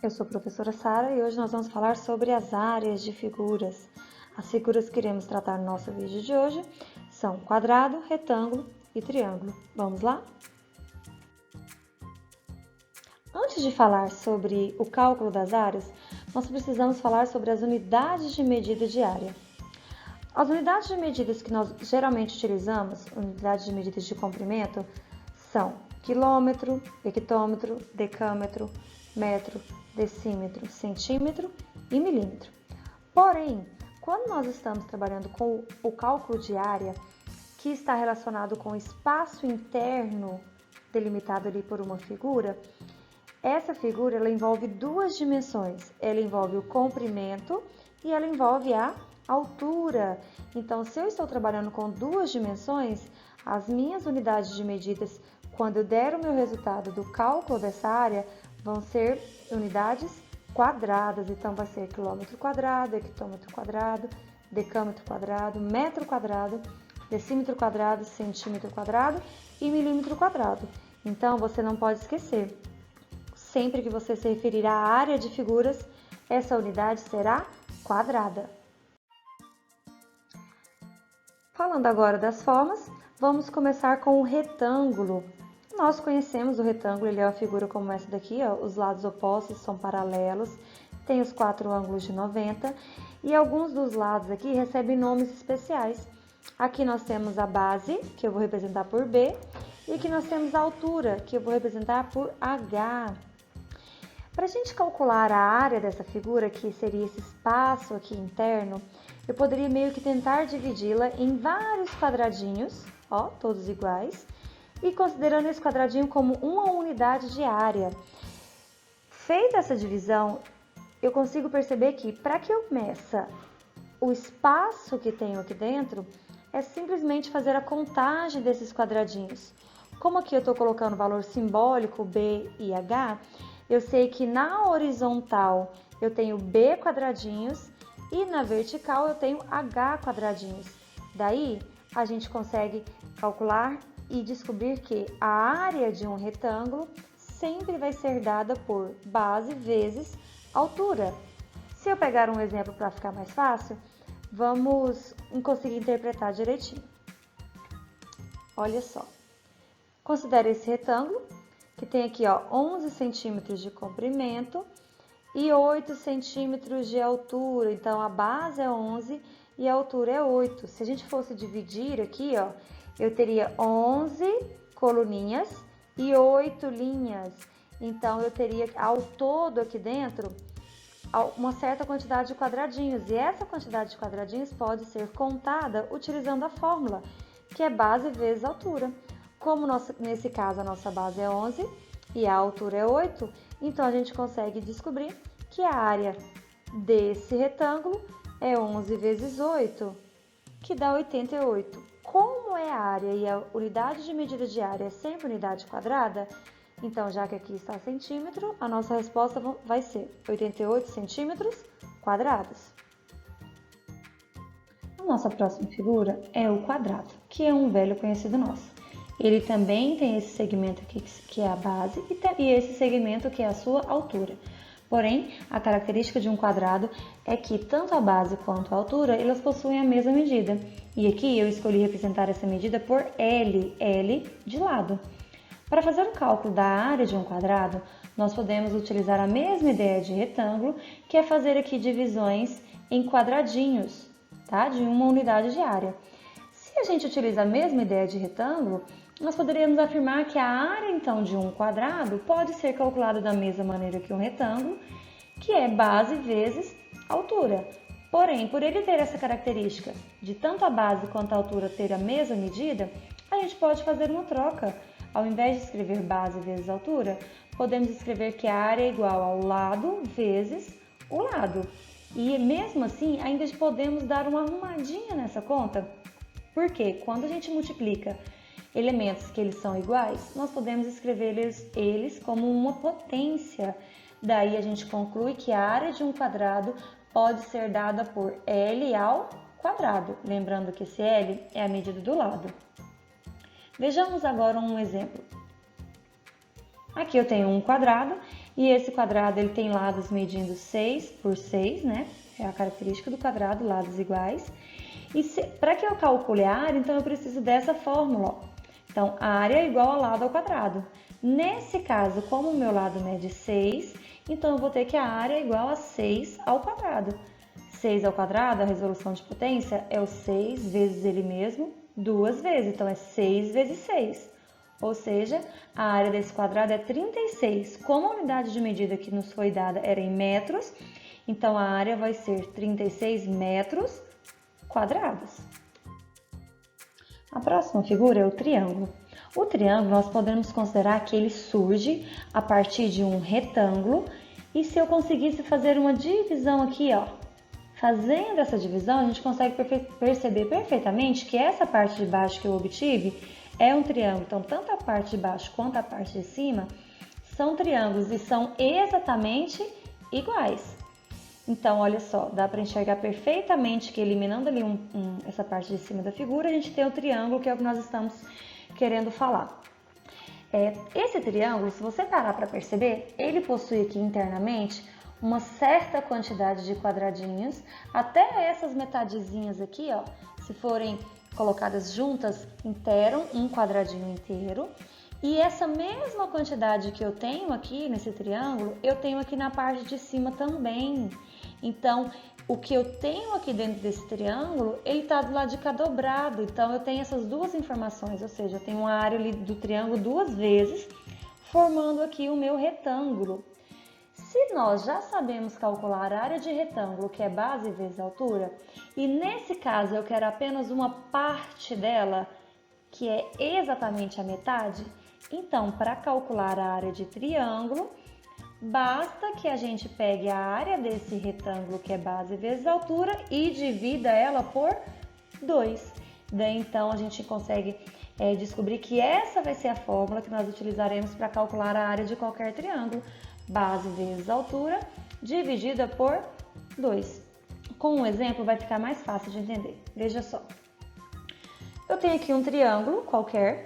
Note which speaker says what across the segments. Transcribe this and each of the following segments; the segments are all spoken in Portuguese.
Speaker 1: Eu sou a professora Sara e hoje nós vamos falar sobre as áreas de figuras. As figuras que iremos tratar no nosso vídeo de hoje são quadrado, retângulo e triângulo. Vamos lá? Antes de falar sobre o cálculo das áreas, nós precisamos falar sobre as unidades de medida de área. As unidades de medidas que nós geralmente utilizamos, unidades de medidas de comprimento, são quilômetro, hectômetro, decâmetro, metro, decímetro, centímetro e milímetro. Porém, quando nós estamos trabalhando com o cálculo de área, que está relacionado com o espaço interno delimitado ali por uma figura, essa figura ela envolve duas dimensões. Ela envolve o comprimento e ela envolve a altura. Então, se eu estou trabalhando com duas dimensões, as minhas unidades de medidas, quando eu der o meu resultado do cálculo dessa área, vão ser unidades quadradas. Então, vai ser quilômetro quadrado, hectômetro quadrado, decâmetro quadrado, metro quadrado, decímetro quadrado, centímetro quadrado e milímetro quadrado. Então, você não pode esquecer. Sempre que você se referir à área de figuras, essa unidade será quadrada. Falando agora das formas, vamos começar com o retângulo. Nós conhecemos o retângulo, ele é uma figura como essa daqui, ó, os lados opostos são paralelos, tem os quatro ângulos de 90 e alguns dos lados aqui recebem nomes especiais. Aqui nós temos a base, que eu vou representar por B, e aqui nós temos a altura, que eu vou representar por H. Para a gente calcular a área dessa figura, que seria esse espaço aqui interno, eu poderia meio que tentar dividi-la em vários quadradinhos, ó, todos iguais, e considerando esse quadradinho como uma unidade de área. Feita essa divisão, eu consigo perceber que para que eu meça o espaço que tenho aqui dentro, é simplesmente fazer a contagem desses quadradinhos. Como aqui eu estou colocando o valor simbólico B e H, eu sei que na horizontal eu tenho B quadradinhos e na vertical eu tenho H quadradinhos. Daí a gente consegue calcular e descobrir que a área de um retângulo sempre vai ser dada por base vezes altura. Se eu pegar um exemplo para ficar mais fácil, vamos conseguir interpretar direitinho. Olha só. Considere esse retângulo, que tem aqui ó, 11 centímetros de comprimento e 8 centímetros de altura. Então, a base é 11 e a altura é 8. Se a gente fosse dividir aqui, ó, eu teria 11 coluninhas e 8 linhas. Então, eu teria ao todo aqui dentro uma certa quantidade de quadradinhos. E essa quantidade de quadradinhos pode ser contada utilizando a fórmula, que é base vezes altura. Como nesse caso a nossa base é 11 e a altura é 8, então a gente consegue descobrir que a área desse retângulo é 11 vezes 8, que dá 88. Como é a área e a unidade de medida de área é sempre unidade quadrada, então já que aqui está centímetro, a nossa resposta vai ser 88 centímetros quadrados. A nossa próxima figura é o quadrado, que é um velho conhecido nosso. Ele também tem esse segmento aqui que é a base e esse segmento que é a sua altura. Porém, a característica de um quadrado é que tanto a base quanto a altura, elas possuem a mesma medida. E aqui eu escolhi representar essa medida por L de lado. Para fazer o cálculo da área de um quadrado, nós podemos utilizar a mesma ideia de retângulo, que é fazer aqui divisões em quadradinhos, tá? De uma unidade de área. Se a gente utiliza a mesma ideia de retângulo, nós poderíamos afirmar que a área, então, de um quadrado pode ser calculada da mesma maneira que um retângulo, que é base vezes altura. Porém, por ele ter essa característica de tanto a base quanto a altura ter a mesma medida, a gente pode fazer uma troca. Ao invés de escrever base vezes altura, podemos escrever que a área é igual ao lado vezes o lado. E mesmo assim, ainda podemos dar uma arrumadinha nessa conta. Porque quando a gente multiplica elementos que eles são iguais, nós podemos escrever eles como uma potência. Daí a gente conclui que a área de um quadrado pode ser dada por L ao quadrado. Lembrando que esse L é a medida do lado. Vejamos agora um exemplo. Aqui eu tenho um quadrado E esse quadrado ele tem lados medindo 6 por 6, né? É a característica do quadrado, lados iguais. E para que eu calcule a área, então eu preciso dessa fórmula, ó. Então, a área é igual ao lado ao quadrado. Nesse caso, como o meu lado mede 6, então eu vou ter que a área é igual a 6 ao quadrado. 6 ao quadrado, a resolução de potência, é o 6 vezes ele mesmo, 2 vezes. Então, é 6 vezes 6. Ou seja, a área desse quadrado é 36. Como a unidade de medida que nos foi dada era em metros, então a área vai ser 36 metros quadrados. A próxima figura é o triângulo. O triângulo nós podemos considerar que ele surge a partir de um retângulo, e se eu conseguisse fazer uma divisão aqui, ó, fazendo essa divisão, a gente consegue perceber perfeitamente que essa parte de baixo que eu obtive é um triângulo. Então, tanto a parte de baixo quanto a parte de cima são triângulos e são exatamente iguais. Então, olha só, dá para enxergar perfeitamente que eliminando ali essa parte de cima da figura, a gente tem o triângulo, que é o que nós estamos querendo falar. Esse triângulo, se você parar para perceber, ele possui aqui internamente uma certa quantidade de quadradinhos, até essas metadezinhas aqui, ó, se forem colocadas juntas, interam um quadradinho inteiro. E essa mesma quantidade que eu tenho aqui nesse triângulo, eu tenho aqui na parte de cima também. Então, o que eu tenho aqui dentro desse triângulo, ele está do lado de cá dobrado. Então, eu tenho essas duas informações, ou seja, eu tenho uma área ali do triângulo duas vezes, formando aqui o meu retângulo. Se nós já sabemos calcular a área de retângulo, que é base vezes altura, e nesse caso eu quero apenas uma parte dela, que é exatamente a metade, então, para calcular a área de triângulo, basta que a gente pegue a área desse retângulo, que é base vezes altura, e divida ela por 2. Daí, então, a gente consegue descobrir que essa vai ser a fórmula que nós utilizaremos para calcular a área de qualquer triângulo. Base vezes altura, dividida por 2. Com um exemplo, vai ficar mais fácil de entender. Veja só. Eu tenho aqui um triângulo qualquer.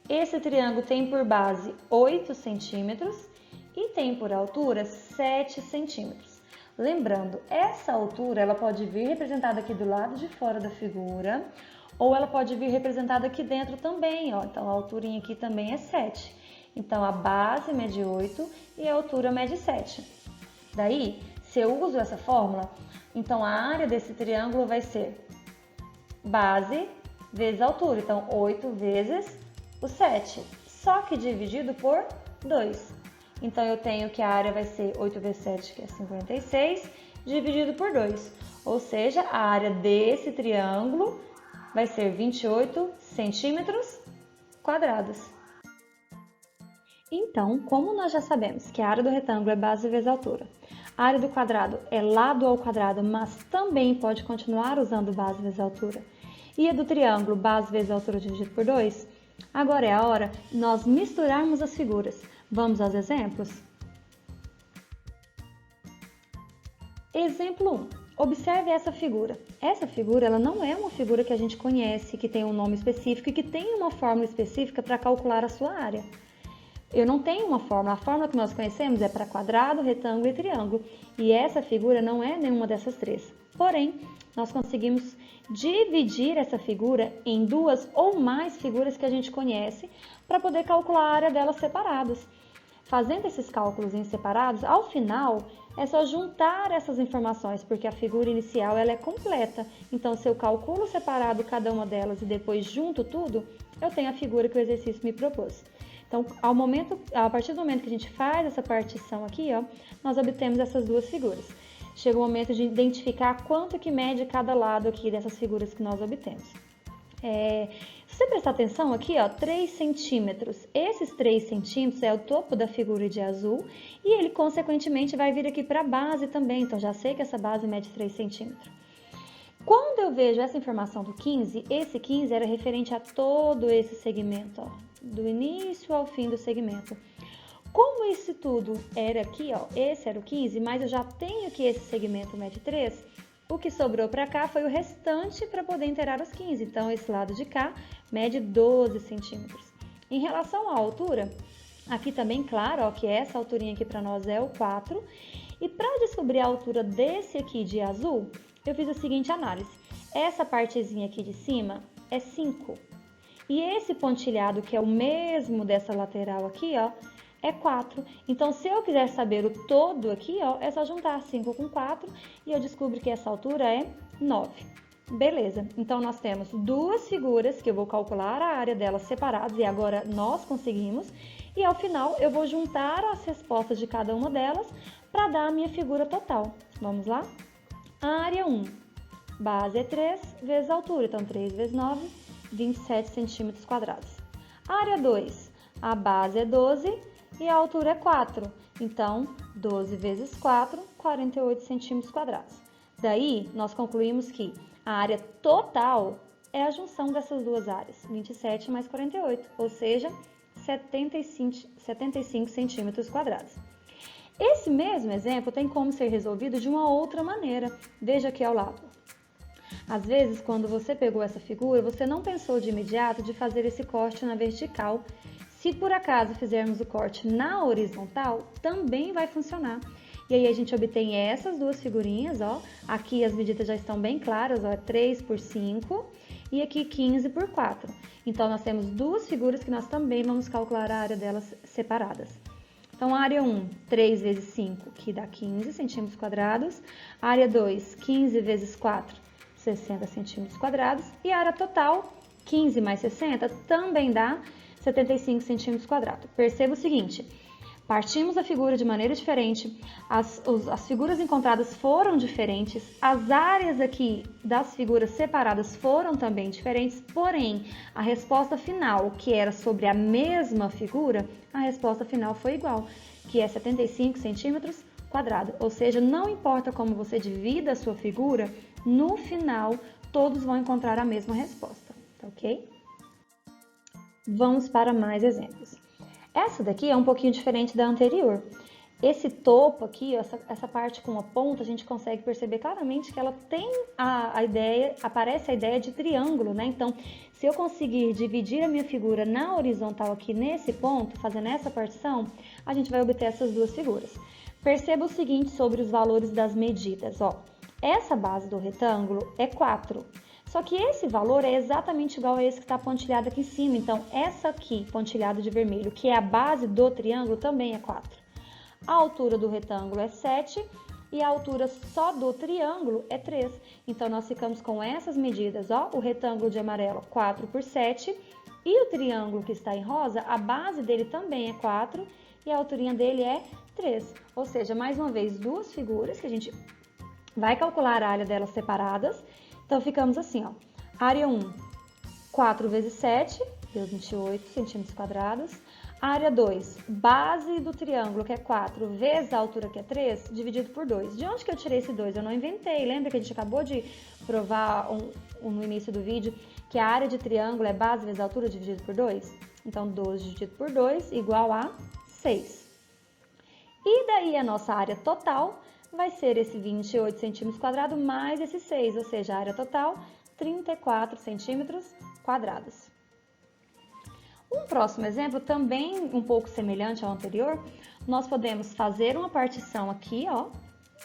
Speaker 1: Esse triângulo tem por base 8 centímetros e tem por altura 7 centímetros. Lembrando, essa altura ela pode vir representada aqui do lado de fora da figura, ou ela pode vir representada aqui dentro também, ó. Então, a alturinha aqui também é 7. Então, a base mede 8 e a altura mede 7. Daí, se eu uso essa fórmula, então a área desse triângulo vai ser base vezes altura. Então, 8 vezes o 7, só que dividido por 2. Então, eu tenho que a área vai ser 8 vezes 7, que é 56, dividido por 2. Ou seja, a área desse triângulo vai ser 28 centímetros quadrados. Então, como nós já sabemos que a área do retângulo é base vezes altura, a área do quadrado é lado ao quadrado, mas também pode continuar usando base vezes altura, e a do triângulo, base vezes altura dividido por 2, agora é a hora de nós misturarmos as figuras. Vamos aos exemplos? Exemplo 1. Observe essa figura. Essa figura ela não é uma figura que a gente conhece, que tem um nome específico e que tem uma fórmula específica para calcular a sua área. Eu não tenho uma fórmula. A fórmula que nós conhecemos é para quadrado, retângulo e triângulo. E essa figura não é nenhuma dessas três. Porém, nós conseguimos dividir essa figura em duas ou mais figuras que a gente conhece para poder calcular a área delas separadas. Fazendo esses cálculos em separados, ao final é só juntar essas informações, porque a figura inicial ela é completa. Então, se eu calculo separado cada uma delas e depois junto tudo, eu tenho a figura que o exercício me propôs. Então, a partir do momento que a gente faz essa partição aqui, ó, nós obtemos essas duas figuras. Chega o momento de identificar quanto que mede cada lado aqui dessas figuras que nós obtemos. Se você prestar atenção aqui, ó, 3 centímetros. Esses 3 centímetros é o topo da figura de azul e ele, consequentemente, vai vir aqui para a base também. Então, já sei que essa base mede 3 centímetros. Quando eu vejo essa informação do 15, esse 15 era referente a todo esse segmento, ó, do início ao fim do segmento. Como isso tudo era aqui, ó, esse era o 15, mas eu já tenho que esse segmento mede 3, o que sobrou para cá foi o restante para poder inteirar os 15. Então, esse lado de cá mede 12 centímetros. Em relação à altura, Aqui tá bem claro, ó, que essa alturinha aqui para nós é o 4. E para descobrir a altura desse aqui de azul, eu fiz a seguinte análise. Essa partezinha aqui de cima é 5. E esse pontilhado, que é o mesmo dessa lateral aqui, ó, é 4. Então, se eu quiser saber o todo aqui, ó, é só juntar 5 com 4 e eu descubro que essa altura é 9. Beleza, então nós temos duas figuras que eu vou calcular a área delas separadas e agora nós conseguimos. E ao final eu vou juntar as respostas de cada uma delas para dar a minha figura total. Vamos lá? Área 1, base é 3 vezes a altura, então 3 vezes 9, 27 centímetros quadrados. Área 2, a base é 12 e a altura é 4, então 12 vezes 4, 48 centímetros quadrados. Daí, nós concluímos que a área total é a junção dessas duas áreas, 27 mais 48, ou seja, 75 centímetros quadrados. Esse mesmo exemplo tem como ser resolvido de uma outra maneira. Veja aqui ao lado. Às vezes, quando você pegou essa figura, você não pensou de imediato de fazer esse corte na vertical. Se por acaso fizermos o corte na horizontal, também vai funcionar. E aí a gente obtém essas duas figurinhas, ó. Aqui as medidas já estão bem claras, ó, 3 por 5 e aqui 15 por 4. Então, nós temos duas figuras que nós também vamos calcular a área delas separadas. Então, a área 1, 3 vezes 5, que dá 15 centímetros quadrados. A área 2, 15 vezes 4, 60 centímetros quadrados. E a área total, 15 mais 60, também dá 75 centímetros quadrados. Perceba o seguinte, partimos a figura de maneira diferente, as figuras encontradas foram diferentes, as áreas aqui das figuras separadas foram também diferentes, porém, a resposta final, que era sobre a mesma figura, a resposta final foi igual, que é 75 centímetros quadrados. Ou seja, não importa como você divida a sua figura, no final, todos vão encontrar a mesma resposta, tá ok? Vamos para mais exemplos. Essa daqui é um pouquinho diferente da anterior. Esse topo aqui, essa parte com a ponta, a gente consegue perceber claramente que ela tem a ideia, aparece a ideia de triângulo, né? Então, se eu conseguir dividir a minha figura na horizontal aqui nesse ponto, fazendo essa partição, a gente vai obter essas duas figuras. Perceba o seguinte sobre os valores das medidas, ó. Essa base do retângulo é 4. Só que esse valor é exatamente igual a esse que está pontilhado aqui em cima. Então, essa aqui, pontilhado de vermelho, que é a base do triângulo, também é 4. A altura do retângulo é 7 e a altura só do triângulo é 3. Então, nós ficamos com essas medidas, ó. O retângulo de amarelo, 4 por 7. E o triângulo que está em rosa, a base dele também é 4 e a alturinha dele é 3. Ou seja, mais uma vez, duas figuras que a gente vai calcular a área delas separadas. Então, ficamos assim, ó, área 1, 4 vezes 7, deu 28 centímetros quadrados. Área 2, base do triângulo, que é 4, vezes a altura, que é 3, dividido por 2. De onde que eu tirei esse 2? Eu não inventei. Lembra que a gente acabou de provar no início do vídeo que a área de triângulo é base vezes a altura dividido por 2? Então, 12 dividido por 2 igual a 6. E daí a nossa área total vai ser esse 28 centímetros quadrados mais esse 6, ou seja, a área total, 34 centímetros quadrados. Um próximo exemplo, também um pouco semelhante ao anterior, nós podemos fazer uma partição aqui, ó,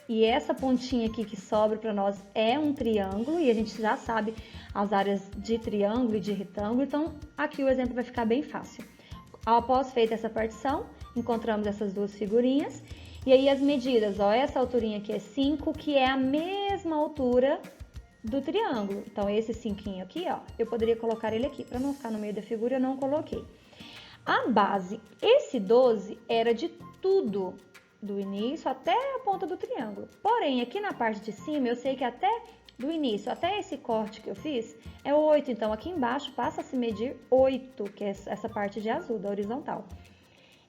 Speaker 1: e essa pontinha aqui que sobra para nós é um triângulo, e a gente já sabe as áreas de triângulo e de retângulo, então aqui o exemplo vai ficar bem fácil. Após feita essa partição, encontramos essas duas figurinhas. E aí as medidas, ó, essa alturinha aqui é 5, que é a mesma altura do triângulo. Então, esse 5 aqui, ó, eu poderia colocar ele aqui. Para não ficar no meio da figura, eu não coloquei. A base, esse 12 era de tudo, do início até a ponta do triângulo. Porém, aqui na parte de cima, eu sei que até do início, até esse corte que eu fiz, é 8. Então, aqui embaixo passa a se medir 8, que é essa parte de azul, da horizontal.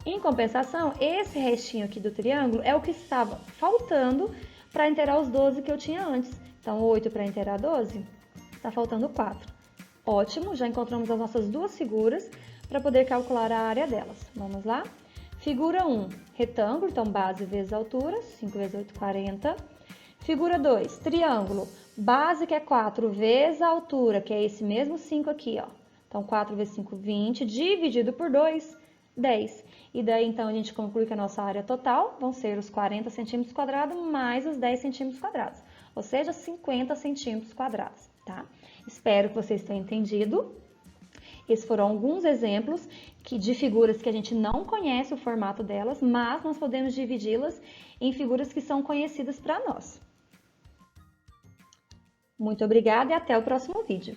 Speaker 1: Em compensação, esse restinho aqui do triângulo é o que estava faltando para inteirar os 12 que eu tinha antes. Então, 8 para inteirar 12, está faltando 4. Ótimo, já encontramos as nossas duas figuras para poder calcular a área delas. Vamos lá? Figura 1, retângulo, então base vezes altura, 5 vezes 8, 40. Figura 2, triângulo, base que é 4 vezes a altura, que é esse mesmo 5 aqui, ó. Então, 4 vezes 5, 20, dividido por 2, 10. E daí, então, a gente conclui que a nossa área total vão ser os 40 centímetros quadrados mais os 10 centímetros quadrados, ou seja, 50 centímetros quadrados, tá? Espero que vocês tenham entendido. Esses foram alguns exemplos de figuras que a gente não conhece o formato delas, mas nós podemos dividi-las em figuras que são conhecidas para nós. Muito obrigada e até o próximo vídeo.